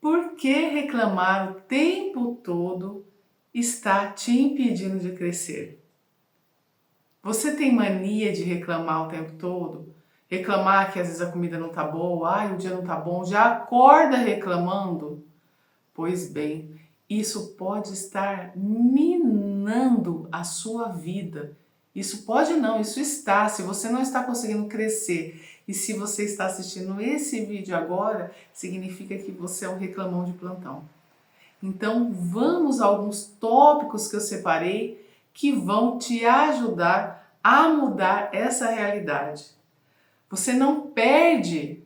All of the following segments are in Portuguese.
Por que reclamar o tempo todo está te impedindo de crescer? Você tem mania de reclamar o tempo todo? Reclamar que às vezes a comida não tá boa, ai, o dia não tá bom, já acorda reclamando? Pois bem, isso pode estar minando a sua vida. Isso pode não, isso está. Se você não está conseguindo crescer e se você está assistindo esse vídeo agora, significa que você é um reclamão de plantão. Então, vamos a alguns tópicos que eu separei que vão te ajudar a mudar essa realidade. Você não perde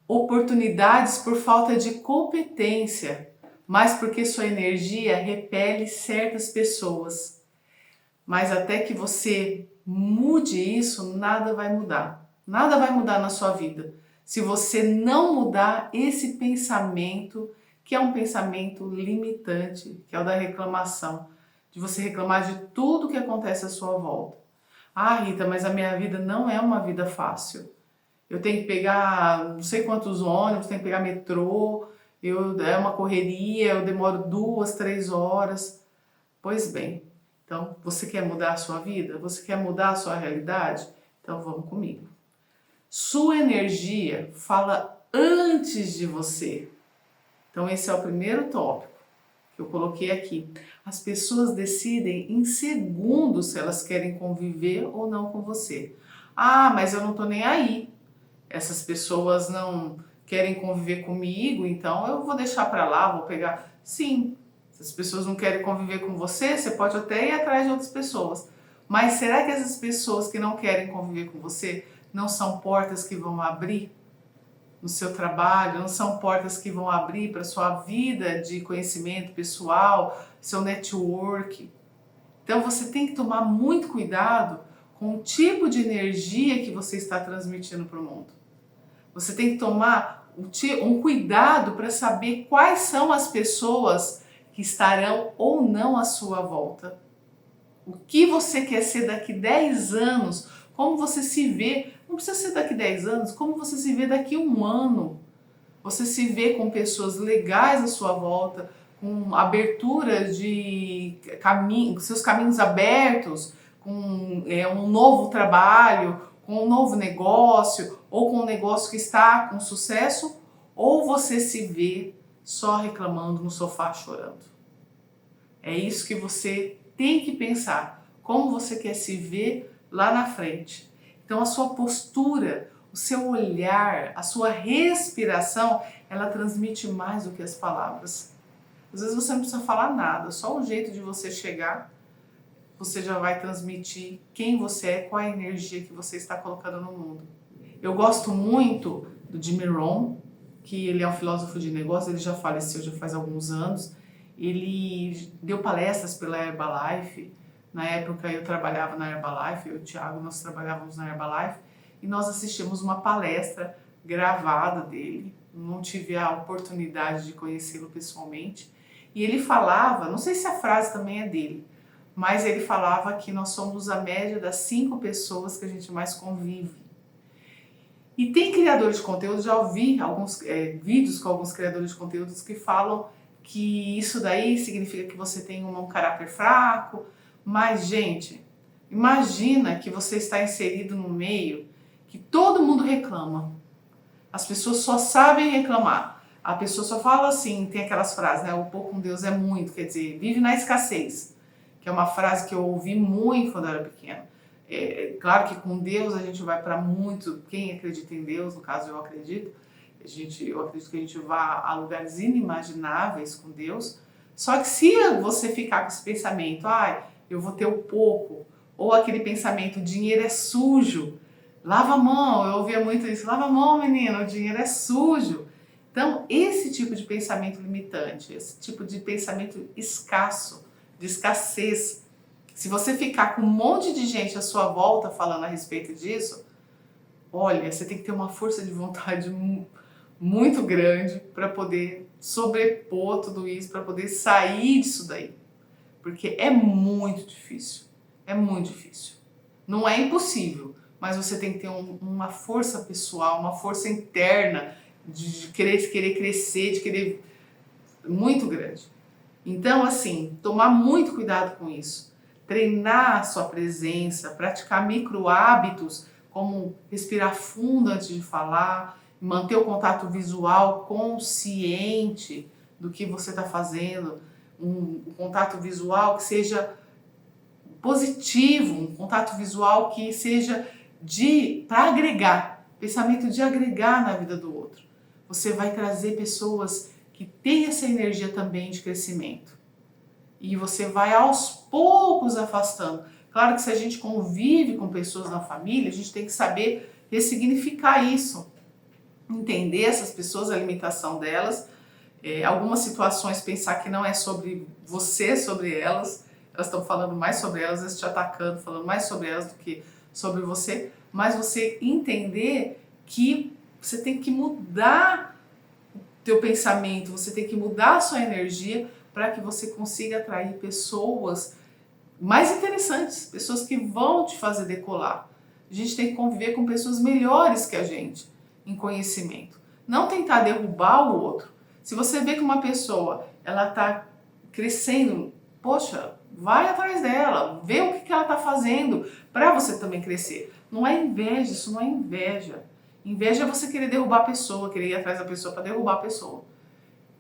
oportunidades por falta de competência, mas porque sua energia repele certas pessoas. Mas até que você mude isso, nada vai mudar. Nada vai mudar na sua vida. Se você não mudar esse pensamento, que é um pensamento limitante, que é o da reclamação, de você reclamar de tudo que acontece à sua volta. Ah, Rita, mas a minha vida não é uma vida fácil. Eu tenho que pegar não sei quantos ônibus, tenho que pegar metrô, é uma correria, eu demoro 2, 3 horas. Pois bem, então você quer mudar a sua vida? Você quer mudar a sua realidade? Então vamos comigo. Sua energia fala antes de você. Então esse é o primeiro tópico que eu coloquei aqui. As pessoas decidem em segundos se elas querem conviver ou não com você. Ah, mas eu não tô nem aí. Essas pessoas não querem conviver comigo, então eu vou deixar para lá, vou pegar. Sim, se as pessoas não querem conviver com você, você pode até ir atrás de outras pessoas. Mas será que essas pessoas que não querem conviver com você não são portas que vão abrir no seu trabalho, não são portas que vão abrir para sua vida de conhecimento pessoal, seu network? Então você tem que tomar muito cuidado com o tipo de energia que você está transmitindo para o mundo. Você tem que tomar um cuidado para saber quais são as pessoas que estarão ou não à sua volta. O que você quer ser daqui 10 anos, como você se vê, não precisa ser daqui 10 anos, como você se vê daqui 1 ano. Você se vê com pessoas legais à sua volta, com abertura de caminho, seus caminhos abertos, com um novo trabalho, com um novo negócio, ou com um negócio que está com sucesso, ou você se vê só reclamando no sofá chorando. É isso que você tem que pensar, como você quer se ver lá na frente. Então a sua postura, o seu olhar, a sua respiração, ela transmite mais do que as palavras. Às vezes você não precisa falar nada, só o jeito de você chegar, você já vai transmitir quem você é, qual a energia que você está colocando no mundo. Eu gosto muito do Jim Rohn, que ele é um filósofo de negócios, ele já faleceu já faz alguns anos. Ele deu palestras pela Herbalife. Na época eu trabalhava na Herbalife, eu e o Thiago, nós trabalhávamos na Herbalife e nós assistimos uma palestra gravada dele. Não tive a oportunidade de conhecê-lo pessoalmente. E ele falava, não sei se a frase também é dele, mas ele falava que nós somos a média das 5 pessoas que a gente mais convive. E tem criadores de conteúdo, já ouvi alguns vídeos com alguns criadores de conteúdos que falam que isso daí significa que você tem um caráter fraco. Mas, gente, imagina que você está inserido no meio que todo mundo reclama. As pessoas só sabem reclamar. A pessoa só fala assim, tem aquelas frases, né? O pouco com Deus é muito, quer dizer, vive na escassez. Que é uma frase que eu ouvi muito quando eu era pequena. Claro que com Deus a gente vai para muito, quem acredita em Deus, no caso eu acredito, eu acredito que a gente vá a lugares inimagináveis com Deus. Só que se você ficar com esse pensamento, eu vou ter o pouco, ou aquele pensamento, dinheiro é sujo, lava a mão, eu ouvia muito isso, lava a mão, menino, o dinheiro é sujo. Então, esse tipo de pensamento limitante, esse tipo de pensamento escasso, de escassez, se você ficar com um monte de gente à sua volta falando a respeito disso, olha, você tem que ter uma força de vontade muito grande para poder sobrepor tudo isso, para poder sair disso daí. Porque é muito difícil. É muito difícil. Não é impossível, mas você tem que ter uma força pessoal, uma força interna de querer crescer, de querer muito grande. Então, assim, tomar muito cuidado com isso. Treinar a sua presença, praticar micro hábitos, como respirar fundo antes de falar, manter o contato visual consciente do que você está fazendo, um contato visual que seja positivo, um contato visual que seja para agregar, pensamento de agregar na vida do outro. Você vai trazer pessoas que têm essa energia também de crescimento. E você vai aos poucos afastando. Claro que se a gente convive com pessoas na família, a gente tem que saber ressignificar isso. Entender essas pessoas, a limitação delas. Algumas situações pensar que não é sobre você, sobre elas. Elas estão falando mais sobre elas, te atacando, falando mais sobre elas do que sobre você. Mas você entender que você tem que mudar o teu pensamento, você tem que mudar a sua energia para que você consiga atrair pessoas mais interessantes, pessoas que vão te fazer decolar. A gente tem que conviver com pessoas melhores que a gente em conhecimento. Não tentar derrubar o outro. Se você vê que uma pessoa ela está crescendo, poxa, vai atrás dela, vê o que ela está fazendo para você também crescer. Não é inveja, isso não é inveja. Inveja é você querer derrubar a pessoa, querer ir atrás da pessoa para derrubar a pessoa.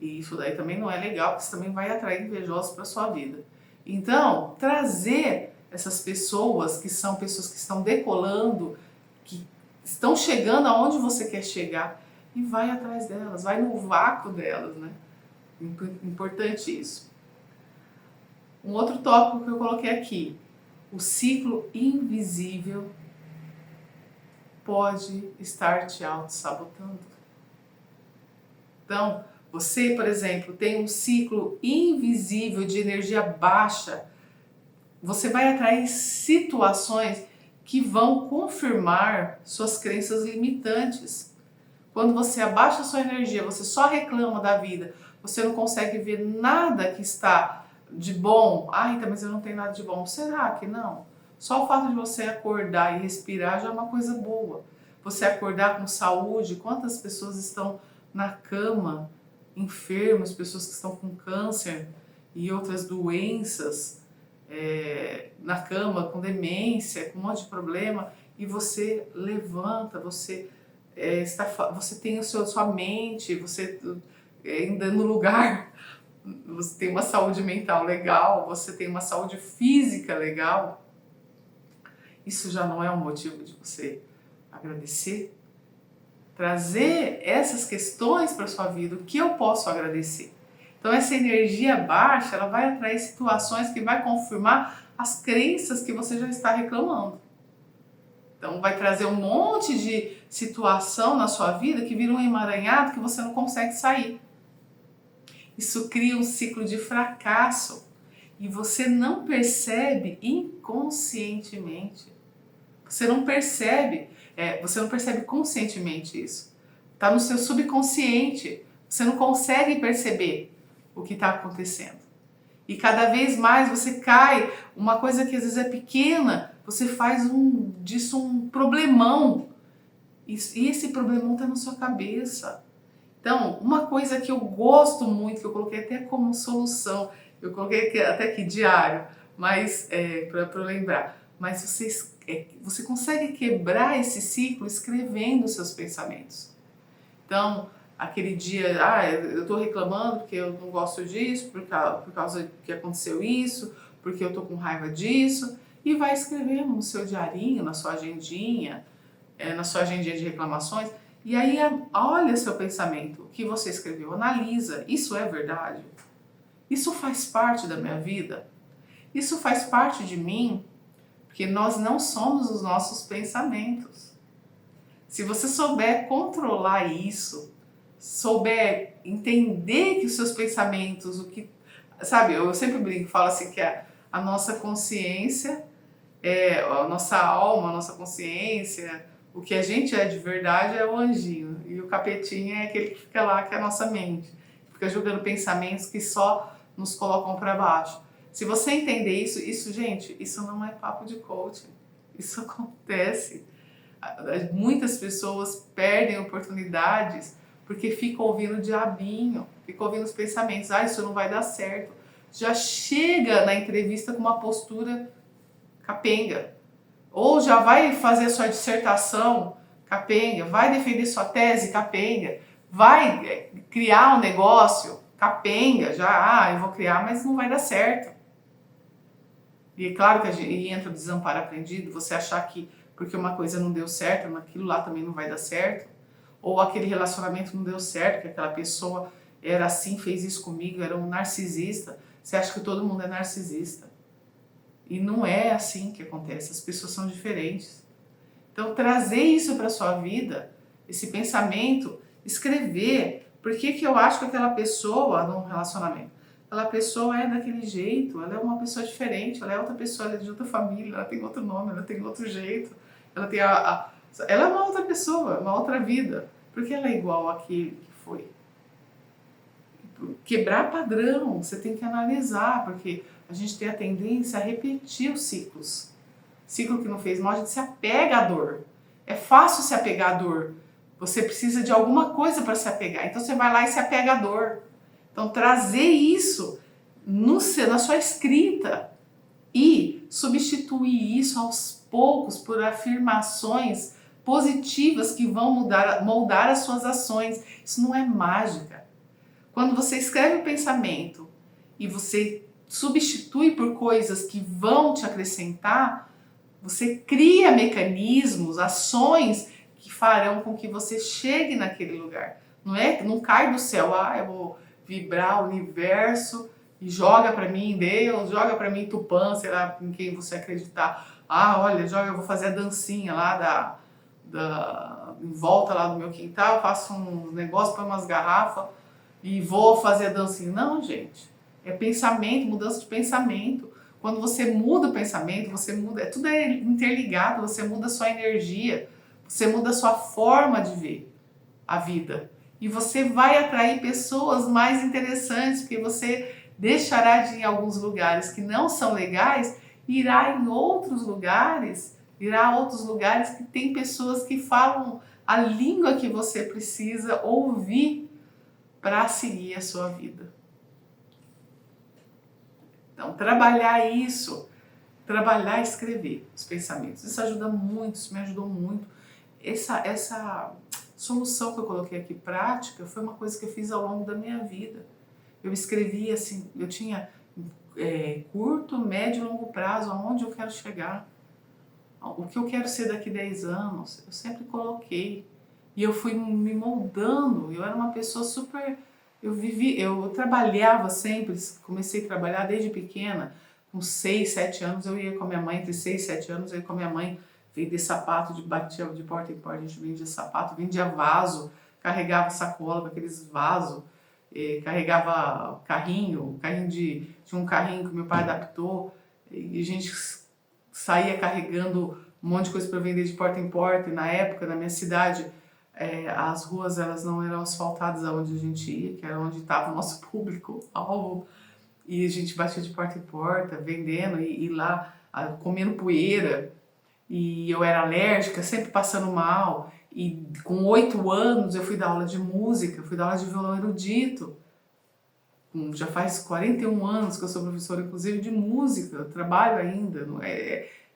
E isso daí também não é legal, porque você também vai atrair invejosos para sua vida. Então, trazer essas pessoas que são pessoas que estão decolando, que estão chegando aonde você quer chegar, e vai atrás delas, vai no vácuo delas, né? Importante isso. Um outro tópico que eu coloquei aqui, o ciclo invisível pode estar te auto-sabotando. Então, você, por exemplo, tem um ciclo invisível de energia baixa, você vai atrair situações que vão confirmar suas crenças limitantes. Quando você abaixa a sua energia, você só reclama da vida, você não consegue ver nada que está de bom. Então, mas eu não tenho nada de bom. Será que não? Só o fato de você acordar e respirar já é uma coisa boa. Você acordar com saúde, quantas pessoas estão na cama, enfermas, pessoas que estão com câncer e outras doenças, na cama, com demência, com um monte de problema, e você levanta, você tem sua mente, você ainda no lugar, você tem uma saúde mental legal, você tem uma saúde física legal. Isso já não é um motivo de você agradecer? Trazer essas questões para sua vida, o que eu posso agradecer? Então essa energia baixa, ela vai atrair situações que vai confirmar as crenças que você já está reclamando. Então vai trazer um monte de situação na sua vida que vira um emaranhado que você não consegue sair. Isso cria um ciclo de fracasso e você não percebe inconscientemente. Você não percebe conscientemente isso. Está no seu subconsciente. Você não consegue perceber o que está acontecendo. E cada vez mais você cai, uma coisa que às vezes é pequena, você faz disso um problemão. E esse problemão está na sua cabeça. Então, uma coisa que eu gosto muito, que eu coloquei até como solução, eu coloquei até aqui diário, mas para lembrar, mas você consegue quebrar esse ciclo escrevendo os seus pensamentos. Então, aquele dia, eu estou reclamando porque eu não gosto disso, por causa que aconteceu isso, porque eu estou com raiva disso, e vai escrevendo no seu diarinho, na sua agendinha de reclamações, e aí olha seu pensamento, o que você escreveu, analisa, isso é verdade? Isso faz parte da minha vida? Isso faz parte de mim? Porque nós não somos os nossos pensamentos. Se você souber controlar isso, souber entender que os seus pensamentos, sabe, eu sempre brinco, falo assim que a nossa consciência, a nossa alma, a nossa consciência, o que a gente é de verdade é o anjinho, e o capetinha é aquele que fica lá, que é a nossa mente, fica jogando pensamentos que só nos colocam para baixo. Se você entender isso, gente, isso não é papo de coaching, isso acontece. Muitas pessoas perdem oportunidades porque fica ouvindo o diabinho, fica ouvindo os pensamentos, isso não vai dar certo. Já chega na entrevista com uma postura capenga, ou já vai fazer a sua dissertação capenga, vai defender sua tese capenga, vai criar um negócio capenga, já, eu vou criar, mas não vai dar certo. E é claro que entra o desamparo aprendido, você achar que porque uma coisa não deu certo, aquilo lá também não vai dar certo, ou aquele relacionamento não deu certo, que aquela pessoa era assim, fez isso comigo, era um narcisista, você acha que todo mundo é narcisista. E não é assim que acontece, as pessoas são diferentes. Então trazer isso para a sua vida, esse pensamento, escrever, por que eu acho que aquela pessoa num relacionamento, aquela pessoa é daquele jeito, ela é uma pessoa diferente, ela é outra pessoa, ela é de outra família, ela tem outro nome, ela tem outro jeito, ela tem ela é uma outra pessoa, uma outra vida. Por que ela é igual àquele que foi? Quebrar padrão, você tem que analisar, porque a gente tem a tendência a repetir os ciclos. Ciclo que não fez mal, a gente se apega à dor. É fácil se apegar à dor. Você precisa de alguma coisa para se apegar. Então você vai lá e se apega à dor. Então trazer isso na sua escrita e substituir isso aos poucos por afirmações positivas que vão moldar as suas ações. Isso não é mágica. Quando você escreve o pensamento e você substitui por coisas que vão te acrescentar, você cria mecanismos, ações que farão com que você chegue naquele lugar. Não cai do céu, eu vou vibrar o universo e joga para mim Deus, joga para mim Tupã, sei lá em quem você acreditar. Olha, eu vou fazer a dancinha lá em volta lá do meu quintal, faço um negócio, põe umas garrafas e vou fazer a dancinha. Não, gente. É pensamento, mudança de pensamento. Quando você muda o pensamento, você muda, tudo é interligado, você muda a sua energia, você muda a sua forma de ver a vida. E você vai atrair pessoas mais interessantes, porque você deixará de ir em alguns lugares que não são legais, irá em outros lugares, irá a outros lugares que tem pessoas que falam a língua que você precisa ouvir para seguir a sua vida. Então, trabalhar isso, trabalhar e escrever os pensamentos, isso ajuda muito, isso me ajudou muito. Essa solução que eu coloquei aqui, prática, foi uma coisa que eu fiz ao longo da minha vida. Eu escrevi assim, eu tinha curto, médio e longo prazo, aonde eu quero chegar, o que eu quero ser daqui 10 anos, eu sempre coloquei. E eu fui me moldando, eu era uma pessoa super... Eu trabalhava sempre, comecei a trabalhar desde pequena, com 6, 7 anos eu ia com a minha mãe, entre 6 e 7 anos eu ia com a minha mãe vender sapato, batia de porta em porta, a gente vendia sapato, vendia vaso, carregava sacola com aqueles vasos, carregava carrinho tinha um carrinho que meu pai adaptou, e a gente saía carregando um monte de coisa para vender de porta em porta, e na época, na minha cidade, as ruas elas não eram asfaltadas aonde a gente ia, que era onde estava o nosso público-alvo, e a gente batia de porta em porta, vendendo, e lá comendo poeira, e eu era alérgica, sempre passando mal, e com 8 anos eu fui dar aula de música, fui dar aula de violão erudito, já faz 41 anos que eu sou professora, inclusive de música, eu trabalho ainda,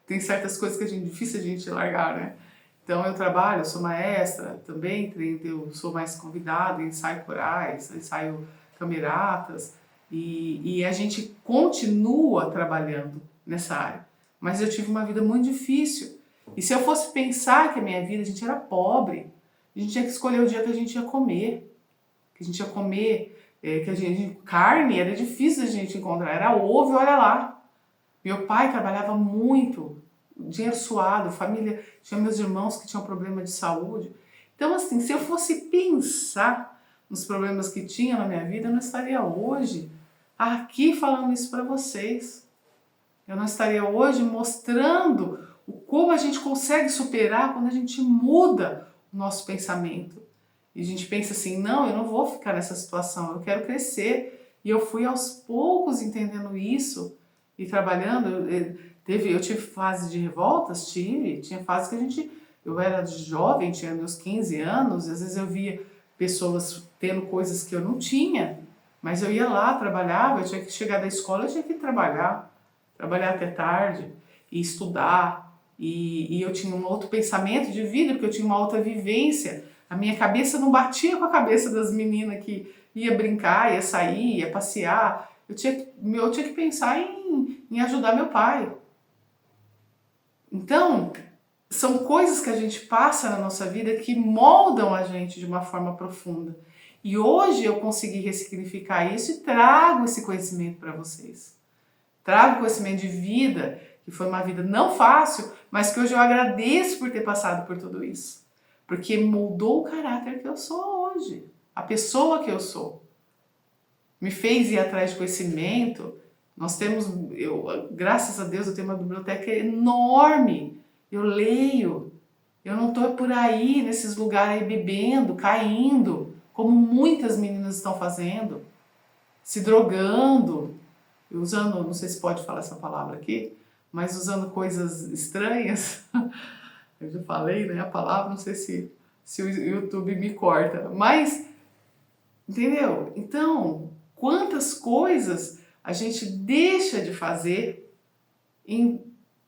tem certas coisas que é difícil a gente largar, né? Então eu trabalho, eu sou maestra também, eu sou mais convidada, ensaio corais, ensaio cameratas, e a gente continua trabalhando nessa área. Mas eu tive uma vida muito difícil. E se eu fosse pensar que a minha vida, a gente era pobre, a gente tinha que escolher o dia que a gente ia comer. Que a gente ia comer, carne era difícil a gente encontrar, era ovo e olha lá. Meu pai trabalhava muito, dinheiro suado, família, tinha meus irmãos que tinham problema de saúde. Então assim, se eu fosse pensar nos problemas que tinha na minha vida, eu não estaria hoje aqui falando isso para vocês. Eu não estaria hoje mostrando como a gente consegue superar quando a gente muda o nosso pensamento. E a gente pensa assim, não, eu não vou ficar nessa situação, eu quero crescer. E eu fui aos poucos entendendo isso e trabalhando. Eu tive fase de revoltas, tinha fase que eu era jovem, tinha meus 15 anos, às vezes eu via pessoas tendo coisas que eu não tinha, mas eu ia lá, trabalhava, eu tinha que chegar da escola, eu tinha que trabalhar até tarde e estudar, e eu tinha um outro pensamento de vida, porque eu tinha uma outra vivência. A minha cabeça não batia com a cabeça das meninas que ia brincar, ia sair, ia passear. Eu tinha que pensar em ajudar meu pai. Então, são coisas que a gente passa na nossa vida que moldam a gente de uma forma profunda. E hoje eu consegui ressignificar isso e trago esse conhecimento para vocês. Trago conhecimento de vida, que foi uma vida não fácil, mas que hoje eu agradeço por ter passado por tudo isso. Porque moldou o caráter que eu sou hoje, a pessoa que eu sou. Me fez ir atrás de conhecimento. Nós temos, graças a Deus, eu tenho uma biblioteca enorme. Eu leio. Eu não estou por aí, nesses lugares aí, bebendo, caindo, como muitas meninas estão fazendo, se drogando, usando, não sei se pode falar essa palavra aqui, mas usando coisas estranhas. Eu já falei, né, a palavra, não sei se o YouTube me corta, mas, entendeu? Então, quantas coisas a gente deixa de fazer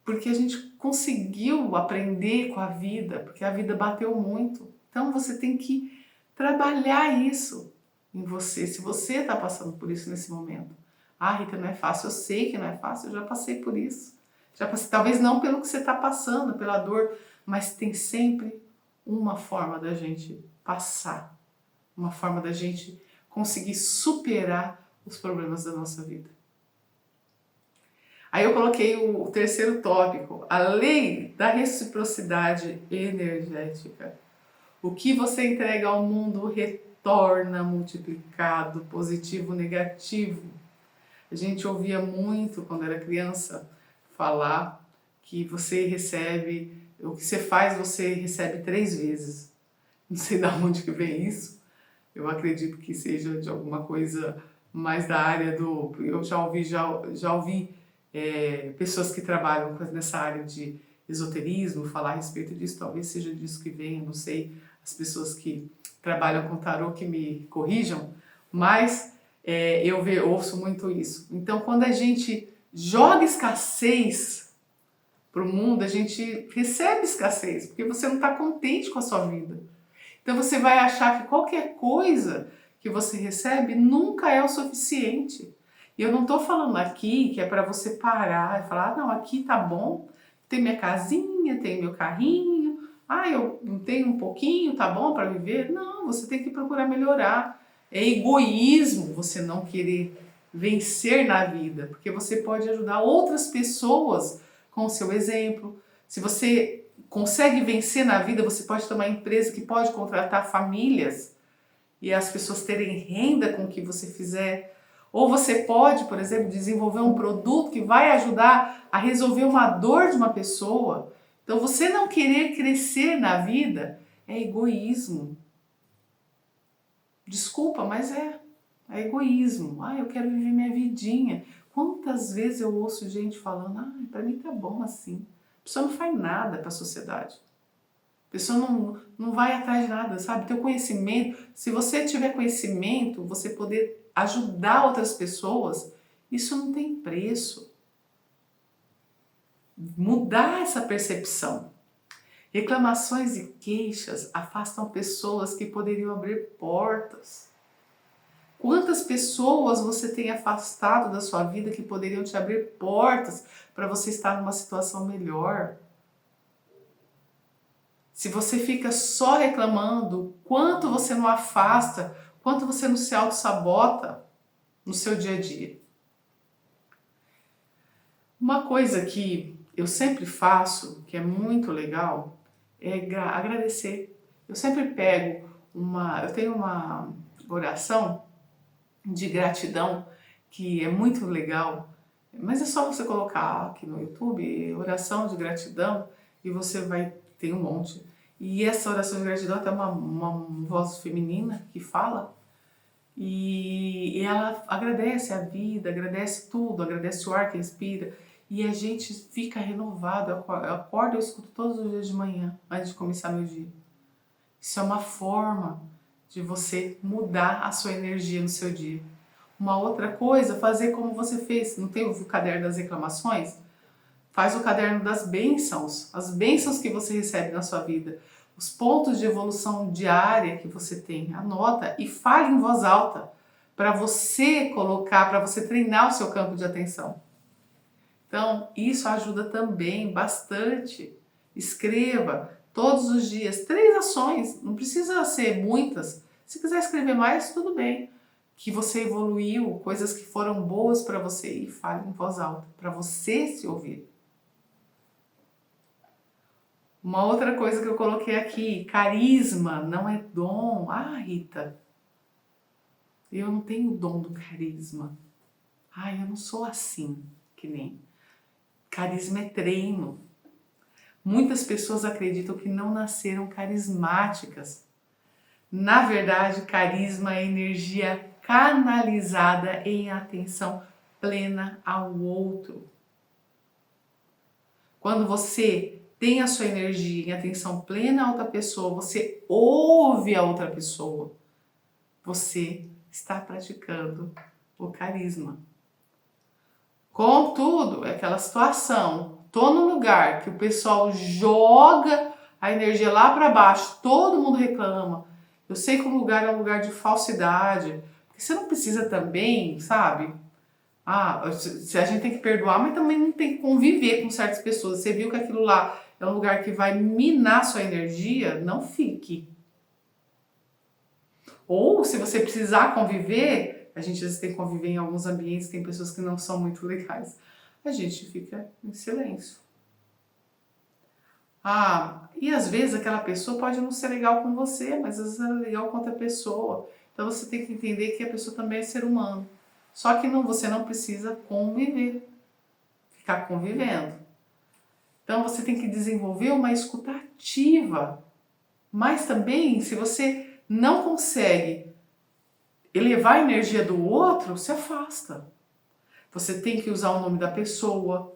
porque a gente conseguiu aprender com a vida, porque a vida bateu muito. Então, você tem que trabalhar isso em você, se você está passando por isso nesse momento. Ah, Rita, não é fácil. Eu sei que não é fácil, eu já passei por isso. Já passei, talvez não pelo que você está passando, pela dor, mas tem sempre uma forma da gente passar, uma forma da gente conseguir superar os problemas da nossa vida. Aí eu coloquei o terceiro tópico, a lei da reciprocidade energética. O que você entrega ao mundo retorna multiplicado, positivo, negativo. A gente ouvia muito quando era criança falar que você recebe, o que você faz você recebe 3 vezes. Não sei de onde que vem isso. Eu acredito que seja de alguma coisa mais da área do... Eu já ouvi pessoas que trabalham nessa área de esoterismo falar a respeito disso, talvez seja disso que venha, não sei, as pessoas que trabalham com tarô que me corrijam, mas eu ouço muito isso. Então, quando a gente joga escassez para o mundo, a gente recebe escassez, porque você não está contente com a sua vida. Então você vai achar que qualquer coisa que você recebe nunca é o suficiente. E eu não estou falando aqui que é para você parar e falar, ah, não, aqui tá bom, tem minha casinha, tem meu carrinho, eu tenho um pouquinho, tá bom para viver? Não, você tem que procurar melhorar. É egoísmo você não querer vencer na vida, porque você pode ajudar outras pessoas com o seu exemplo. Se você consegue vencer na vida, você pode ter uma empresa que pode contratar famílias e as pessoas terem renda com o que você fizer. Ou você pode, por exemplo, desenvolver um produto que vai ajudar a resolver uma dor de uma pessoa. Então, você não querer crescer na vida é egoísmo. Desculpa, mas é egoísmo. Eu quero viver minha vidinha. Quantas vezes eu ouço gente falando, para mim tá bom assim. A pessoa não faz nada para a sociedade. A pessoa não vai atrás de nada, sabe? Teu conhecimento, se você tiver conhecimento, você poder ajudar outras pessoas, isso não tem preço. Mudar essa percepção. Reclamações e queixas afastam pessoas que poderiam abrir portas. Quantas pessoas você tem afastado da sua vida que poderiam te abrir portas para você estar numa situação melhor? Se você fica só reclamando, quanto você não afasta, quanto você não se auto-sabota no seu dia a dia. Uma coisa que eu sempre faço, que é muito legal, é agradecer. Eu sempre pego eu tenho uma oração de gratidão que é muito legal, mas é só você colocar aqui no YouTube, oração de gratidão, e você vai ter um monte. E essa oração de gratidão tem uma voz feminina que fala, e ela agradece a vida, agradece tudo, agradece o ar que respira, e a gente fica renovado. Eu acordo, eu escuto todos os dias de manhã, antes de começar meu dia. Isso é uma forma de você mudar a sua energia no seu dia. Uma outra coisa, fazer como você fez. Não tem o caderno das reclamações? Faz o caderno das bênçãos, as bênçãos que você recebe na sua vida, os pontos de evolução diária que você tem. Anota e fale em voz alta para você colocar, para você treinar o seu campo de atenção. Então, isso ajuda também bastante. Escreva todos os dias 3 ações, não precisa ser muitas. Se quiser escrever mais, tudo bem. Que você evoluiu, coisas que foram boas para você e fale em voz alta, para você se ouvir. Uma outra coisa que eu coloquei aqui, carisma não é dom. Ah, Rita, eu não tenho o dom do carisma. Ah, eu não sou assim, que nem. Carisma é treino. Muitas pessoas acreditam que não nasceram carismáticas. Na verdade, carisma é energia canalizada em atenção plena ao outro. Quando você tem a sua energia em atenção plena a outra pessoa, você ouve a outra pessoa, você está praticando o carisma. Contudo, é aquela situação, tô num lugar que o pessoal joga a energia lá para baixo, todo mundo reclama. Eu sei que o lugar é um lugar de falsidade, porque você não precisa também, sabe? Se a gente tem que perdoar, mas também não tem que conviver com certas pessoas. Você viu que aquilo lá é um lugar que vai minar sua energia, não fique. Ou se você precisar conviver, a gente às vezes tem que conviver em alguns ambientes, tem pessoas que não são muito legais. A gente fica em silêncio. E às vezes aquela pessoa pode não ser legal com você, mas às vezes ela é legal com outra pessoa. Então você tem que entender que a pessoa também é ser humano. Só que você não precisa conviver, ficar convivendo. Então você tem que desenvolver uma escuta ativa. Mas também, se você não consegue elevar a energia do outro, se afasta. Você tem que usar o nome da pessoa.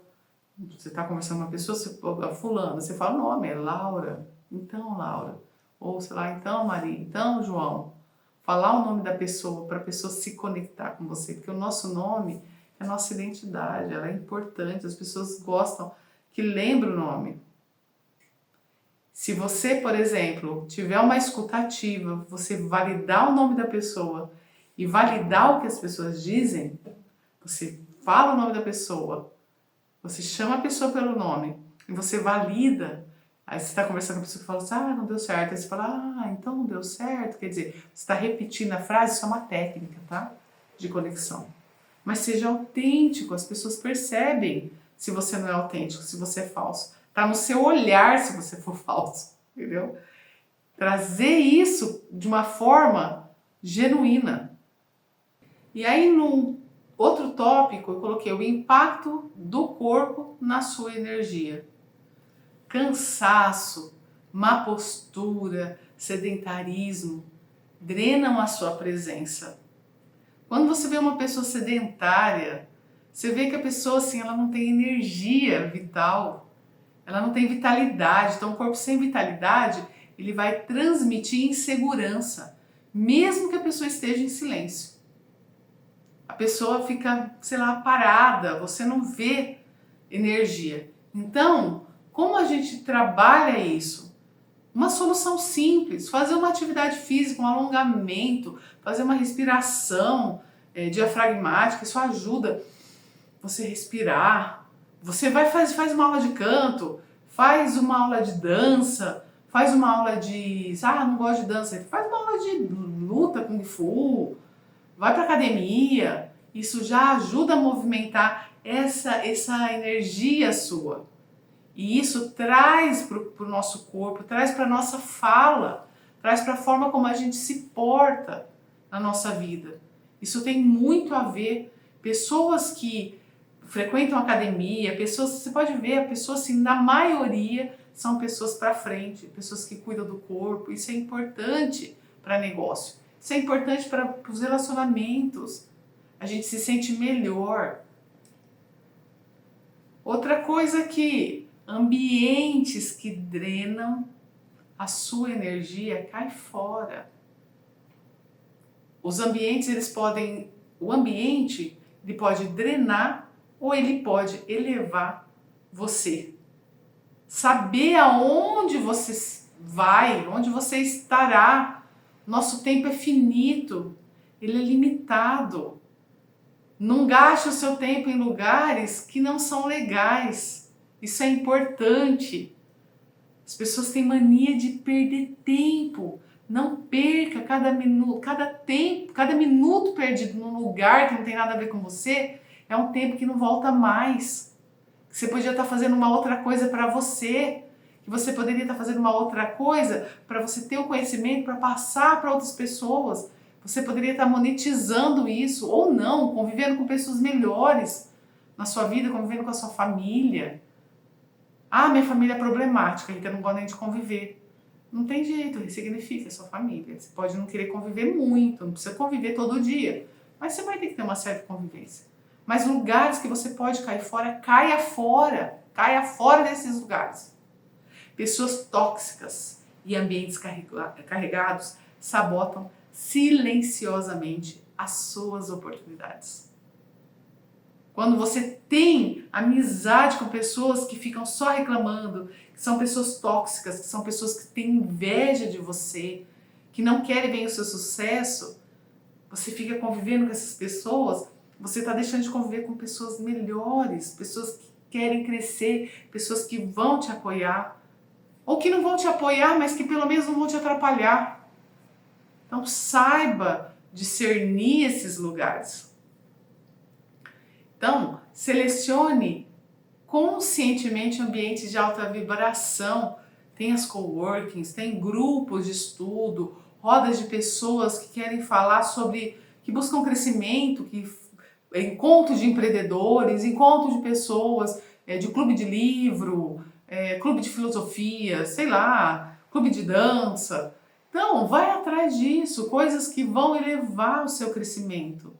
Você está conversando com uma pessoa, fulano, você fala o nome, é Laura. Então, Laura. Ou sei lá, então, Maria. Então, João. Falar o nome da pessoa para a pessoa se conectar com você. Porque o nosso nome é a nossa identidade, ela é importante. As pessoas gostam que lembre o nome. Se você, por exemplo, tiver uma escuta ativa, você validar o nome da pessoa e validar o que as pessoas dizem, você fala o nome da pessoa, você chama a pessoa pelo nome e você valida. Aí você está conversando com a pessoa que fala assim, não deu certo. Aí você fala, então não deu certo. Quer dizer, você está repetindo a frase, isso é uma técnica, tá? De conexão. Mas seja autêntico, as pessoas percebem se você não é autêntico, se você é falso. Tá no seu olhar se você for falso, entendeu? Trazer isso de uma forma genuína. E aí, num outro tópico, eu coloquei o impacto do corpo na sua energia. Cansaço, má postura, sedentarismo drenam a sua presença. Quando você vê uma pessoa sedentária, você vê que a pessoa assim, ela não tem energia vital, ela não tem vitalidade. Então o corpo sem vitalidade, ele vai transmitir insegurança, mesmo que a pessoa esteja em silêncio. A pessoa fica, sei lá, parada, você não vê energia. Então, como a gente trabalha isso? Uma solução simples, fazer uma atividade física, um alongamento, fazer uma respiração diafragmática, isso ajuda você respirar. Você faz uma aula de canto, faz uma aula de dança, faz uma aula de... não gosto de dança, faz uma aula de luta, kung fu, vai para academia. Isso já ajuda a movimentar essa energia sua. E isso traz para o nosso corpo, traz para a nossa fala, traz para a forma como a gente se porta na nossa vida. Isso tem muito a ver. Pessoas que frequentam academia, você pode ver, pessoas assim, na maioria são pessoas para frente, pessoas que cuidam do corpo. Isso é importante para negócio, isso é importante para os relacionamentos. A gente se sente melhor. Outra coisa que ambientes que drenam a sua energia cai fora. Os ambientes, o ambiente, ele pode drenar ou ele pode elevar você. Saber aonde você vai, onde você estará. Nosso tempo é finito, ele é limitado. Não gaste o seu tempo em lugares que não são legais. Isso é importante. As pessoas têm mania de perder tempo. Não perca cada minuto perdido num lugar que não tem nada a ver com você, é um tempo que não volta mais. Você podia estar fazendo uma outra coisa para você, que você poderia estar fazendo uma outra coisa para você ter o conhecimento para passar para outras pessoas. Você poderia estar monetizando isso ou não, convivendo com pessoas melhores na sua vida, convivendo com a sua família. Ah, minha família é problemática, Rita, eu não gosto nem de conviver. Não tem jeito, ressignifica a sua família. Você pode não querer conviver muito, não precisa conviver todo dia, mas você vai ter que ter uma certa convivência. Mas lugares que você pode cair fora, caia fora desses lugares. Pessoas tóxicas e ambientes carregados sabotam silenciosamente as suas oportunidades. Quando você tem amizade com pessoas que ficam só reclamando, que são pessoas tóxicas, que são pessoas que têm inveja de você, que não querem ver o seu sucesso, você fica convivendo com essas pessoas, você está deixando de conviver com pessoas melhores, pessoas que querem crescer, pessoas que vão te apoiar, ou que não vão te apoiar, mas que pelo menos não vão te atrapalhar. Então saiba discernir esses lugares. Então, selecione conscientemente ambientes de alta vibração. Tem as coworkings, tem grupos de estudo, rodas de pessoas que querem falar sobre, que buscam crescimento, encontro de empreendedores, encontro de pessoas, de clube de livro, clube de filosofia, sei lá, clube de dança. Então, vai atrás disso, coisas que vão elevar o seu crescimento.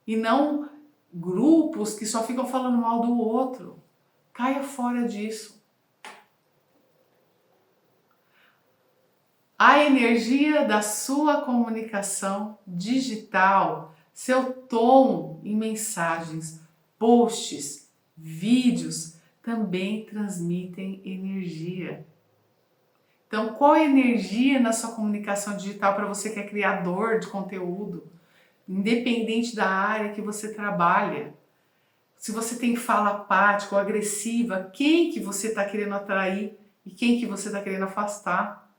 E não grupos que só ficam falando mal do outro. Caia fora disso. A energia da sua comunicação digital, seu tom em mensagens, posts, vídeos, também transmitem energia. Então, qual é a energia na sua comunicação digital para você que é criador de conteúdo? Independente da área que você trabalha. Se você tem fala apática ou agressiva, quem que você está querendo atrair e quem que você está querendo afastar?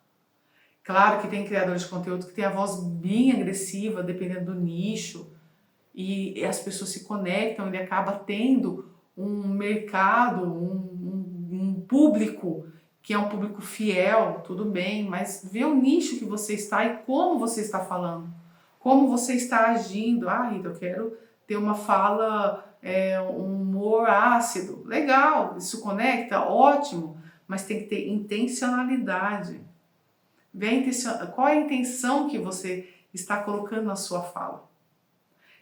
Claro que tem criador de conteúdo que tem a voz bem agressiva, dependendo do nicho, e as pessoas se conectam, ele acaba tendo um mercado, um público que é um público fiel, tudo bem, mas vê o nicho que você está e como você está falando. Como você está agindo? Ah, Rita, eu quero ter uma fala, um humor ácido. Legal, isso conecta, ótimo, mas tem que ter intencionalidade. Qual é a intenção que você está colocando na sua fala?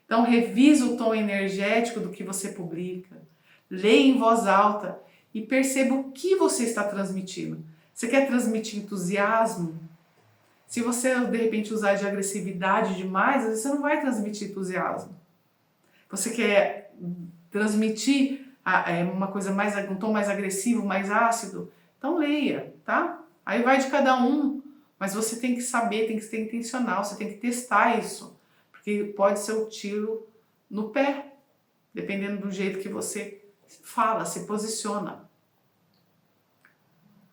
Então, revisa o tom energético do que você publica, leia em voz alta e perceba o que você está transmitindo. Você quer transmitir entusiasmo? Se você, de repente, usar de agressividade demais, às vezes você não vai transmitir entusiasmo. Você quer transmitir um tom mais agressivo, mais ácido? Então leia, tá? Aí vai de cada um, mas você tem que saber, tem que ser intencional, você tem que testar isso, porque pode ser o tiro no pé, dependendo do jeito que você fala, se posiciona.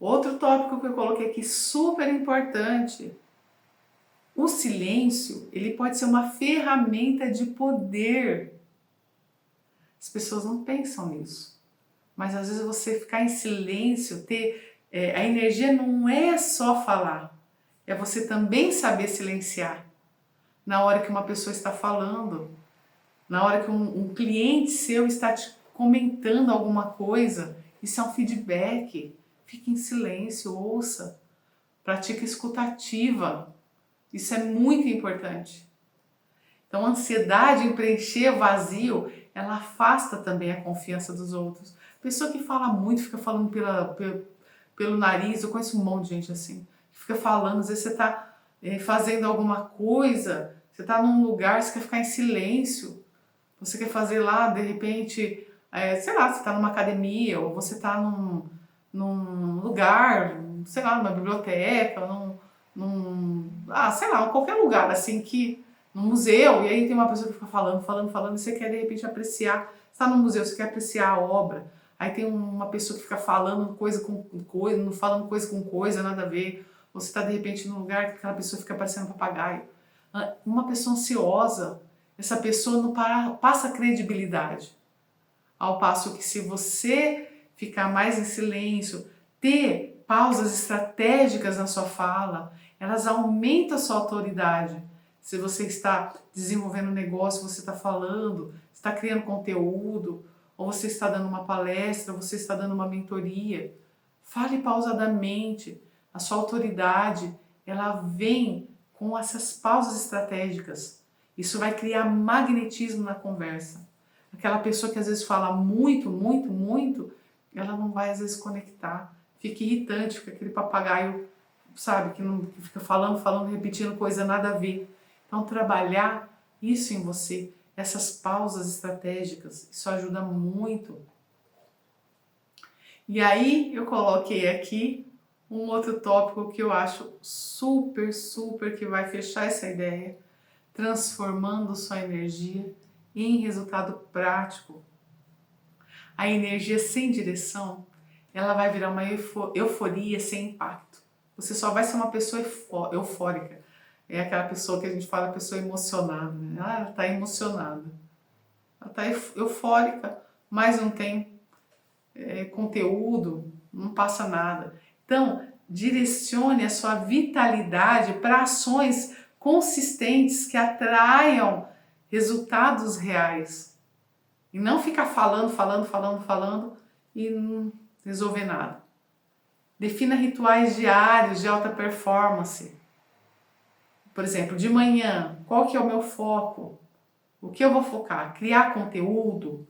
Outro tópico que eu coloquei aqui, super importante. O silêncio, ele pode ser uma ferramenta de poder. As pessoas não pensam nisso. Mas às vezes você ficar em silêncio, a energia não é só falar. É você também saber silenciar. Na hora que uma pessoa está falando, na hora que um cliente seu está te comentando alguma coisa, isso é um feedback. Fique em silêncio, ouça. Pratique escutativa. Isso é muito importante. Então, a ansiedade em preencher o vazio, ela afasta também a confiança dos outros. Pessoa que fala muito, fica falando pelo nariz, eu conheço um monte de gente assim, que fica falando, às vezes você está fazendo alguma coisa, Você está num lugar, você quer ficar em silêncio, você quer fazer lá, de repente, sei lá, você está numa academia, ou você está num lugar, sei lá, numa biblioteca, sei lá, qualquer lugar, assim, num museu, e aí tem uma pessoa que fica falando, e você quer, de repente, apreciar, você está num museu, você quer apreciar a obra, aí tem uma pessoa que fica falando coisa com coisa, não falando coisa com coisa, nada a ver, ou você está, de repente, num lugar que aquela pessoa fica parecendo um papagaio. Uma pessoa ansiosa, essa pessoa não passa credibilidade. Ao passo que se você ficar mais em silêncio, ter pausas estratégicas na sua fala, elas aumentam a sua autoridade. Se você está desenvolvendo um negócio, você está falando, está criando conteúdo, ou você está dando uma palestra, ou você está dando uma mentoria, fale pausadamente. A sua autoridade, ela vem com essas pausas estratégicas. Isso vai criar magnetismo na conversa. Aquela pessoa que às vezes fala muito, ela não vai às vezes conectar. Fica irritante, fica aquele papagaio, sabe, que fica falando, repetindo coisa nada a ver. Então trabalhar isso em você, essas pausas estratégicas, isso ajuda muito. E aí eu coloquei aqui um outro tópico que eu acho super que vai fechar essa ideia, transformando sua energia em resultado prático. A energia sem direção, ela vai virar uma euforia sem impacto. Você só vai ser uma pessoa eufórica. É aquela pessoa que a gente fala, pessoa emocionada, né? Ela está emocionada. Ela está eufórica, mas não tem conteúdo, não passa nada. Então, direcione a sua vitalidade para ações consistentes que atraiam resultados reais. E não ficar falando e não resolver nada. Defina rituais diários de alta performance. Por exemplo, de manhã, qual que é o meu foco? O que eu vou focar? Criar conteúdo?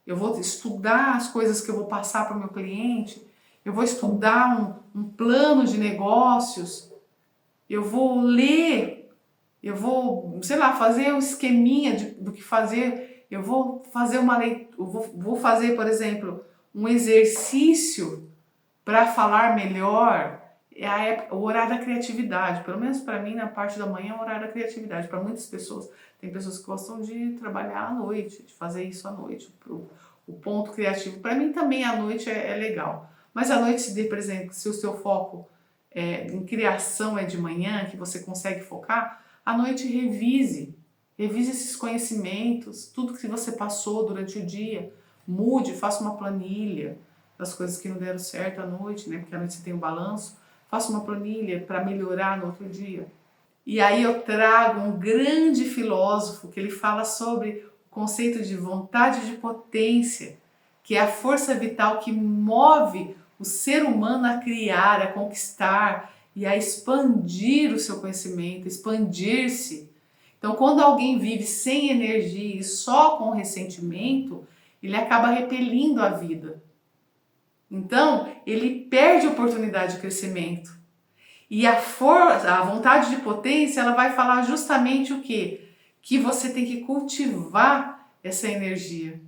Eu vou estudar as coisas que eu vou passar para o meu cliente? Eu vou estudar um plano de negócios? Eu vou ler? Eu vou, sei lá, fazer um esqueminha do que fazer? Eu vou fazer uma leitura, vou fazer, por exemplo, um exercício para falar melhor. É o horário da criatividade, pelo menos para mim, na parte da manhã é o horário da criatividade. Para muitas pessoas, tem pessoas que gostam de trabalhar à noite, de fazer isso à noite. O ponto criativo, para mim também à noite é legal. Mas à noite, por exemplo, se o seu foco em criação é de manhã, que você consegue focar, à noite revise esses conhecimentos, tudo que você passou durante o dia, mude, faça uma planilha das coisas que não deram certo à noite, né? Porque à noite você tem o balanço, faça uma planilha para melhorar no outro dia. E aí eu trago um grande filósofo que ele fala sobre o conceito de vontade de potência, que é a força vital que move o ser humano a criar, a conquistar e a expandir o seu conhecimento, expandir-se. Então, quando alguém vive sem energia e só com ressentimento, ele acaba repelindo a vida. Então, ele perde a oportunidade de crescimento. E a vontade de potência, ela vai falar justamente o quê? Que você tem que cultivar essa energia.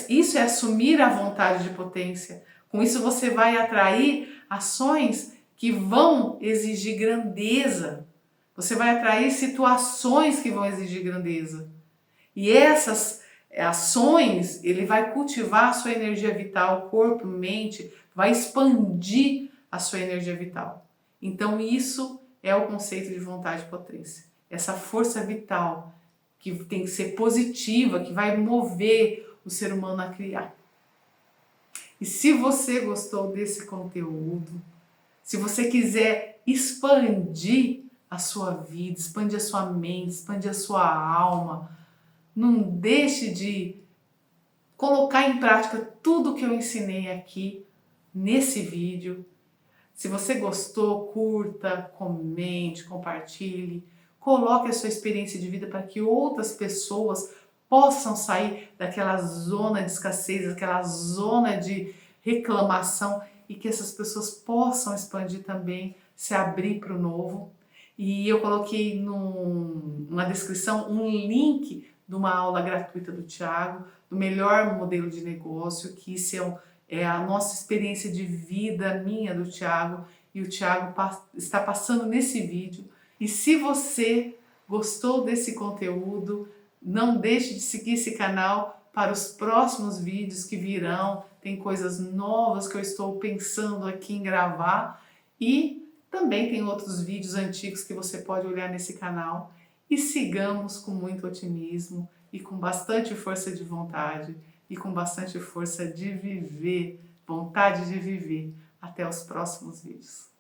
Isso é assumir a vontade de potência. Com isso você vai atrair ações que vão exigir grandeza. Você vai atrair situações que vão exigir grandeza. E essas ações, ele vai cultivar a sua energia vital, corpo, mente, vai expandir a sua energia vital. Então isso é o conceito de vontade de potência. Essa força vital que tem que ser positiva, que vai mover o ser humano a criar. E se você gostou desse conteúdo, se você quiser expandir a sua vida, expandir a sua mente, expandir a sua alma, não deixe de colocar em prática tudo que eu ensinei aqui nesse vídeo. Se você gostou, curta, comente, compartilhe, coloque a sua experiência de vida para que outras pessoas possam sair daquela zona de escassez, daquela zona de reclamação e que essas pessoas possam expandir também, se abrir para o novo. E eu coloquei na descrição um link de uma aula gratuita do Thiago, do melhor modelo de negócio, que isso é a nossa experiência de vida, minha, do Thiago, e o Thiago está passando nesse vídeo. E se você gostou desse conteúdo, não deixe de seguir esse canal para os próximos vídeos que virão. Tem coisas novas que eu estou pensando aqui em gravar e também tem outros vídeos antigos que você pode olhar nesse canal. E sigamos com muito otimismo e com bastante força de vontade e com bastante força de viver, vontade de viver. Até os próximos vídeos.